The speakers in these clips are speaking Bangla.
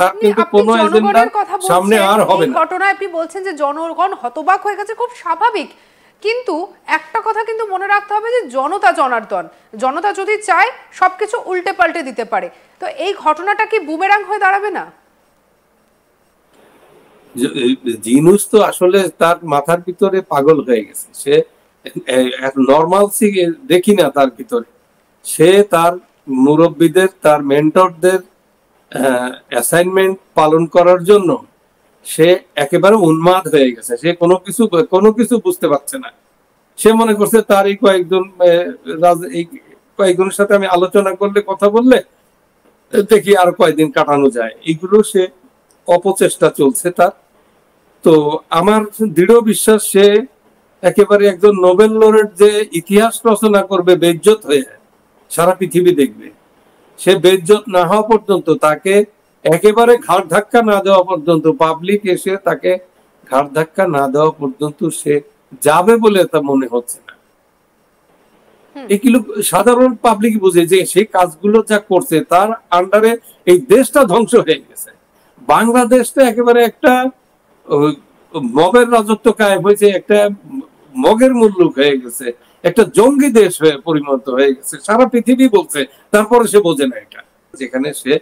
তার কিন্তু কোনো এজেন্ডা সামনে আর হবে না। ঘটনায় আপনি বলছেন যে জনগণ হতবাক হয়ে গেছে, খুব স্বাভাবিক, কিন্তু একটা কথা কিন্তু মনে রাখতে হবে যে জনতা জনার্দন, জনতা যদি চায় সবকিছু উল্টে পাল্টে দিতে পারে। তো এই ঘটনাটা কি বুমেরাং হয়ে দাঁড়াবে না? জিনুস তো আসলে তার মাথার ভিতরে পাগল হয়ে গেছে, সে নর্মাল দেখি না তার ভিতরে। সে তার মুরব্বীদের, তার মেন্টরদের অ্যাসাইনমেন্ট পালন করার জন্য সে একেবারে উন্মাদ হয়ে গেছে। সে কোনো কিছু বুঝতে পারছে না। সে মনে করছে তার এই কয়েকজনের সাথে আমি আলোচনা করলে, কথা বললে দেখি আর কয়েকদিন কাটানো যায়, এইগুলো সে অপচেষ্টা চলছে তার। তো আমার দৃঢ় বিশ্বাস সে একেবারে একজন নোবেল লরেট যে ইতিহাস রচনা করবে বেইজ্জত হয়ে, সারা পৃথিবী দেখবে। সে বেইজ্জত না হওয়া পর্যন্ত, তাকে একেবারে ঘাড় ধাক্কা না দেওয়া পর্যন্ত, পাবলিক এসে তাকে ঘাড় ধাক্কা না দেওয়া পর্যন্ত সে যাবে বলে তা মনে হচ্ছে না। এগুলো সাধারণ পাবলিক বুঝে যে সে কাজগুলো যা করছে তার আন্ডারে এই দেশটা ধ্বংস হয়ে গেছে। বাংলাদেশটা একেবারে একটা মগের রাজত্ব কায়েম হয়েছে, একটা মগের মুল্লুক হয়ে গেছে, একটা জঙ্গি দেশ হয়ে পরিণত হয়ে গেছে, সারা পৃথিবী বলছে। তারপরে সে বোঝে না এটা, যেখানে সে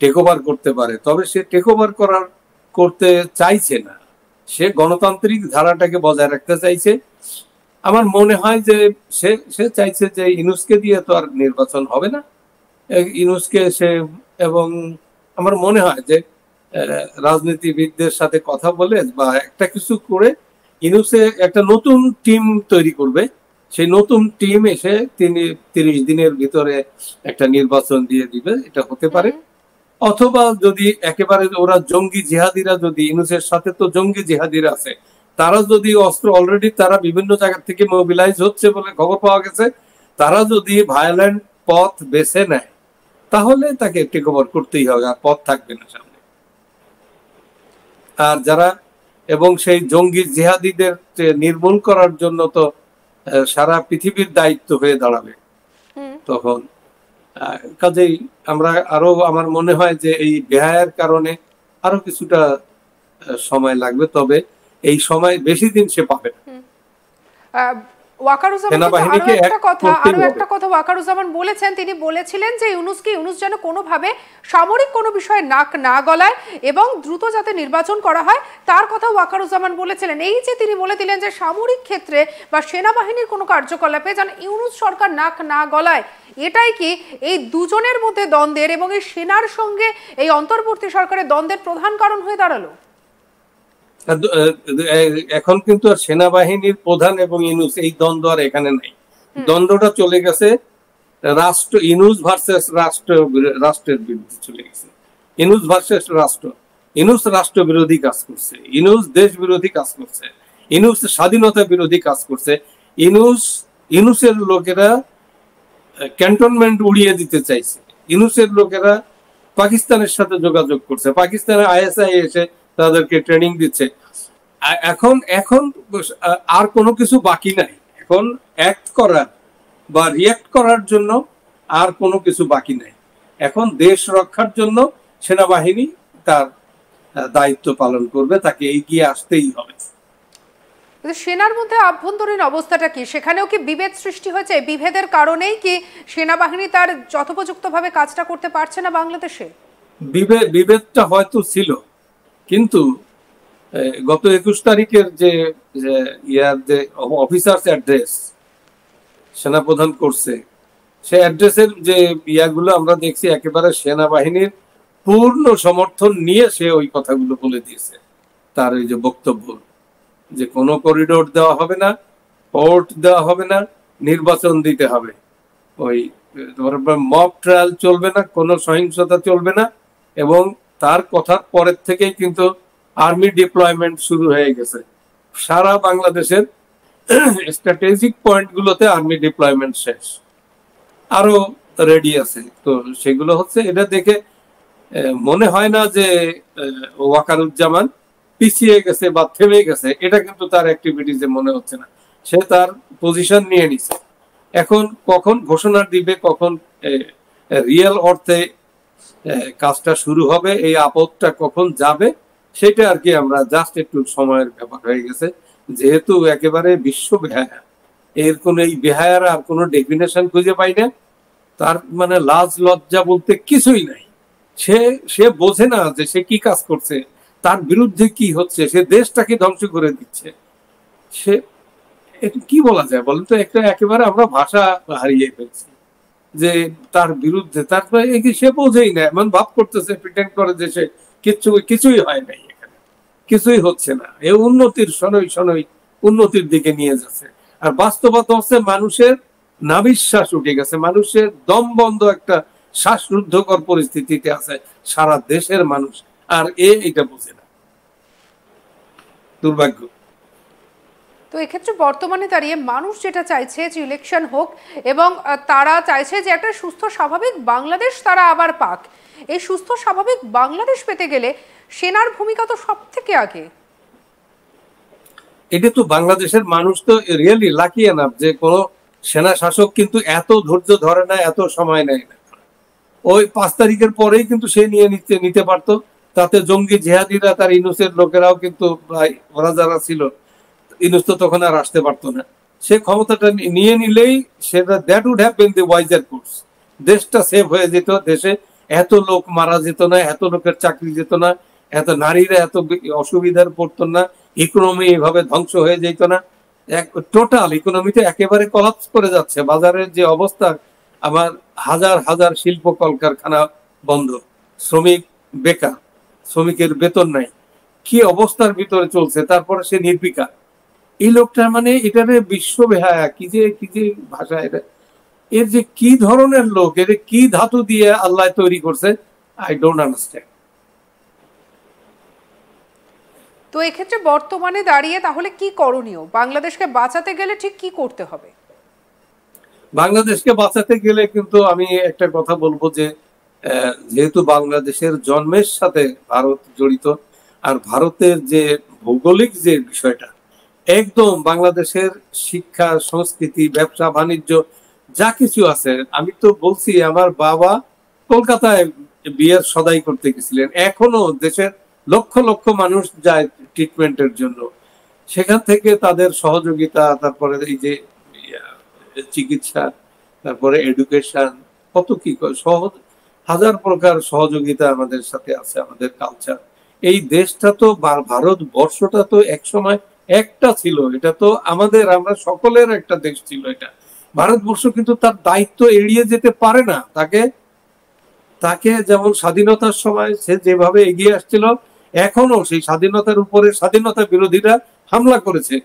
টেক ওভার করতে পারে, তবে সে টেক ওভার করতে চাইছে না। সে গণতান্ত্রিক ধারাটাকে বজায় রাখতে চাইছে। আমার মনে হয় যে সে চাইছে যে ইউনুসকে দিয়ে তো আর নির্বাচন হবে না, ইউনুসকে সে, এবং আমার মনে হয় যে রাজনীতিবিদদের সাথে কথা বলে বা একটা কিছু করে ইউনুসে একটা নতুন টিম তৈরি করবে। সেই নতুন টিম এসে তিনি 30 দিনের ভিতরে একটা নির্বাচন দিয়ে দিবে, এটা হতে পারে। অথবা যদি একেবারে ওরা জঙ্গি জিহাদিরা, যদি ইউনুসের সাথে তো জঙ্গি জিহাদিরা আছে, তারা যদি অস্ত্র অলরেডি তারা বিভিন্ন জায়গা থেকে মোবিলাইজ হচ্ছে বলে খবর পাওয়া গেছে, তারা যদি ভায়োলেন্ট পথ বেছে নেয় তাহলে তাকে টেক ওভার করতেই হবে, আর পথ থাকবে না সামনে। আর যারা, এবং সেই জঙ্গি জিহাদিদের নির্মূল করার জন্য তো সারা পৃথিবীর দায়িত্ব হয়ে দাঁড়াবে তখন। কাজেই আমরা আরো, আমার মনে হয় যে এই বেহায়ার কারণে আরো কিছুটা সময় লাগবে, তবে এই সময় বেশি দিন সে পাবে না। আরো একটা কথা ওয়াকারুজ্জামান বলেছেন, তিনি বলেছিলেন যে ইউনুস যেন কোনোভাবে সামরিক কোনো বিষয়ে নাক না গলায় এবং দ্রুত যাতে নির্বাচন করা হয় তার কথা ওয়াকারুজ্জামান বলেছিলেন। এই যে তিনি বলে দিলেন যে সামরিক ক্ষেত্রে বা সেনাবাহিনীর কোনো কার্যকলাপে যেন ইউনুস সরকার নাক না গলায়, এটাই কি এই দুজনের মধ্যে দ্বন্দ্বের এবং এই সেনার সঙ্গে এই অন্তর্বর্তী সরকারের দ্বন্দ্বের প্রধান কারণ হয়ে দাঁড়ালো? এখন কিন্তু আর সেনাবাহিনীর প্রধান এবং ইউনুস এই দ্বন্দ্ব আর এখানে নাই। দ্বন্দ্বটা চলে গেছে রাষ্ট্র, ইউনুস ভার্সেস রাষ্ট্রের বিরুদ্ধে চলে গেছে। ইউনুস ভার্সেস রাষ্ট্র। ইউনুস রাষ্ট্র বিরোধী কাজ করছে, ইউনুস দেশ বিরোধী কাজ করছে, ইউনুস স্বাধীনতা বিরোধী কাজ করছে। ইউনুসের লোকেরা ক্যান্টনমেন্ট উড়িয়ে দিতে চাইছে, ইউনুসের লোকেরা পাকিস্তানের সাথে যোগাযোগ করছে, পাকিস্তানের আইএসআই এসে তাদেরকে ট্রেনিং দিচ্ছে। এখন আর কোনো কিছু বাকি নাই। এখন অ্যাক্ট করার বা রিয়াক্ট করার জন্য আর কোনো কিছু বাকি নাই। এখন দেশ রক্ষার জন্য সেনাবাহিনী তার দায়িত্ব পালন করবে, তাকে এগিয়ে আসতেই হবে। সেনার মধ্যে আভ্যন্তরীণ অবস্থাটা কি? সেখানেও কি বিভেদ সৃষ্টি হয়েছে? বিভেদের কারণেই কি সেনাবাহিনী তার যথোপযুক্তভাবে কাজটা করতে পারছে না বাংলাদেশে? বিভেদটা হয়তো ছিল, কিন্তু গত 21 তারিখের যে অফিসার্স অ্যাড্রেস সেনাপ্রধান করছে, সেই অ্যাড্রেসের যে ইয়াগুলো আমরা দেখছি, একেবারে সেনাবাহিনীর পূর্ণ সমর্থন নিয়ে সে ওই কথাগুলো বলে দিয়েছে। তার ওই যে বক্তব্য যে কোনো করিডোর দেওয়া হবে না, পোর্ট দেওয়া হবে না, নির্বাচন দিতে হবে, ওই মব ট্রায়াল চলবে না, কোনো সহিংসতা চলবে না। এবং তার কথার পরের থেকেই কিন্তু আর্মি ডিপ্লয়মেন্ট শুরু হয়ে গেছে। সারা বাংলাদেশের স্ট্র্যাটেজিক পয়েন্ট গুলোতে আর্মি ডিপ্লয়মেন্ট শেষ, আরো রেডি আছে। তো সেগুলো হচ্ছে, এটা দেখে মনে হয় না যে ওয়াকারুজ্জামান পিছিয়ে গেছে বা থেমে গেছে, এটা কিন্তু তার অ্যাক্টিভিটিজে মনে হচ্ছে না। সে তার পজিশন নিয়ে নিছে। এখন কখন ঘোষণা দিবে, কখন রিয়েল অর্থে কাজটা শুরু হবে, এই আপদটা কখন যাবে সেটা আর কি আমরা জাস্ট একটু সময়ের ব্যাপার হয়ে গেছে। যেহেতু একেবারে বিশ্ব বেহায়া, এর কোন এই বেহায়ার আর কোনো ডেফিনেশন খুঁজে পাই না। তার মানে লাজ লজ্জা বলতে কিছুই নাই। সে সে বোঝে না যে সে কি কাজ করছে, তার বিরুদ্ধে কি হচ্ছে, সে দেশটাকে ধ্বংস করে দিচ্ছে। সে এটা কি বলা যায় বলেন তো, একটা একেবারে আমরা ভাষা হারিয়ে ফেলছি যে তার বিরুদ্ধে। তারপরে সে বোঝেই না, এমন ভাব করতেছে, প্রিটেন্ড করে যে সে কিছুই হয় নাই, এখানে কিছুই হচ্ছে না, এ উন্নতির শনৈ শনৈ উন্নতির দিকে নিয়ে যাচ্ছে। আর বাস্তবতা হচ্ছে মানুষের নাভিশ্বাস উঠে গেছে, মানুষের দম বন্ধ একটা শ্বাসরুদ্ধকর পরিস্থিতিতে আছে সারা দেশের মানুষ, আর এটা বোঝে না, দুর্ভাগ্য। তো এক্ষেত্রে বর্তমানে দাঁড়িয়ে মানুষ যেটা চাইছে যে ইলেকশন হোক, এবং তারা চাইছে যে একটা সুস্থ স্বাভাবিক বাংলাদেশ তারা আবার পাক। এই সুস্থ স্বাভাবিক বাংলাদেশ পেতে গেলে সেনার ভূমিকা তো সব থেকে আগে। এটা তো বাংলাদেশের মানুষ তো রিয়েলি লাকি এনাফ যে কোনো সেনা শাসক কিন্তু এত ধৈর্য ধরে না, এত সময় নেয় না। ওই 5 তারিখের পরেই কিন্তু সে নিতে পারতো। তাতে জঙ্গি জিহাদিরা, তার ইনুসের লোকেরাও কিন্তু ওরা যারা ছিল, ইনুস তো তখন আর আসতে পারতো না। সে ক্ষমতাটা নিয়ে নিলেই সেটা that would have been the wiser course. দেশটা সেভ হয়ে যেত, দেশে এত লোক মারা যেত না, এত লোকের চাকরি যেত না, এত নারীরা এত অসুবিধার পড়তো না, ইকোনমি এভাবে ধ্বংস হয়ে যেত না। টোটাল ইকোনমিতে একেবারে কলাপস করে যাচ্ছে। বাজারের যে অবস্থা, আমার হাজার হাজার শিল্প কলকারখানা বন্ধ, শ্রমিক বেকার, শ্রমিকের বেতন নাই, কি অবস্থার ভিতরে চলছে। তারপরে সে নির্বিকার। এই লোকটার মানে এটারে বিশ্ব বেহায়া, কি যে ভাষা এটা, এর যে কি ধরনের লোক, এর কি ধাতু দিয়ে আল্লাহ তৈরি করছে, আই ডোন্ট আন্ডারস্ট্যান্ড। তো এক্ষেত্রে বর্তমানে দাঁড়িয়ে তাহলে কি করণীয়? বাংলাদেশকে বাঁচাতে গেলে ঠিক কি করতে হবে? বাংলাদেশকে বাঁচাতে গেলে কিন্তু আমি একটা কথা বলবো যে যেহেতু বাংলাদেশের জন্মের সাথে ভারত জড়িত, আর ভারতের যে ভৌগোলিক যে বিষয়টা, একদম বাংলাদেশের শিক্ষা, সংস্কৃতি, ব্যবসা বাণিজ্য যা কিছু আছে। আমি তো বলছি, আমার বাবা কলকাতায় বিয়ের সদাই করতে গেছিলেন, এখনো দেশের লক্ষ লক্ষ মানুষ যায় ট্রিটমেন্টের জন্য। সেখান থেকে তাদের সহযোগিতা, তারপরে এই যে চিকিৎসা, তারপরে এডুকেশন, কত কি সহজ, হাজার প্রকার সহযোগিতা আমাদের সাথে আছে। আমাদের কালচার, এই দেশটা তো, ভারতবর্ষটা তো একসময় একটা ছিল, এটা তো আমাদের, আমরা সকলের একটা দেশ ছিল এটা। ভারতবর্ষ কিন্তু তার দায়িত্ব এড়িয়ে যেতে পারে না। তাকে যেমন স্বাধীনতার সময় সে যেভাবে এগিয়ে আসছিল, এখনো সেই স্বাধীনতার উপরে স্বাধীনতা বিরোধীরা হামলা করেছে,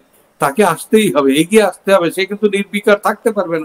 তাকে আসতেই হবে, এগিয়ে আসতে হবে। সে কিন্তু নির্বিকার থাকতে পারবে না।